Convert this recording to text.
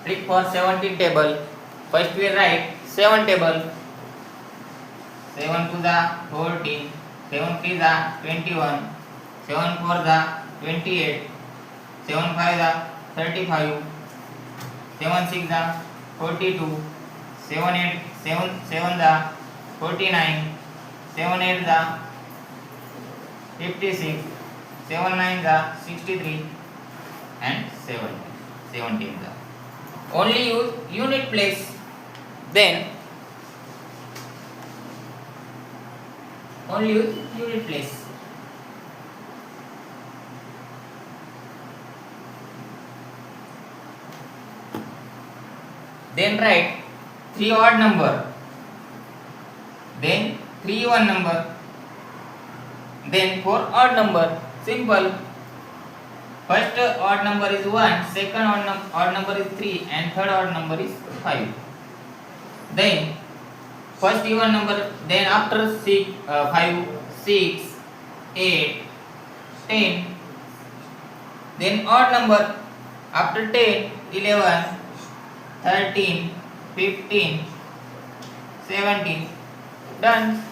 Trick for 17 table. First we write 7 table. 7 to the 14, 7 3 the 21, 7 4 the 28, 7 5 the 35, 7 6 the 42, 7 8 7 the 49, 7 8 the 56, 7 9 the 63, and 17 the. Only use unit place. Then only use unit place. Then write 3 odd number, then 3 even number, then 4 odd number. Simple. First odd number is 1, second odd number is 3, and third odd number is 5. Then first even number, then after 5, 6, 8, 10. Then odd number, after 10, 11, 13, 15, 17. Done.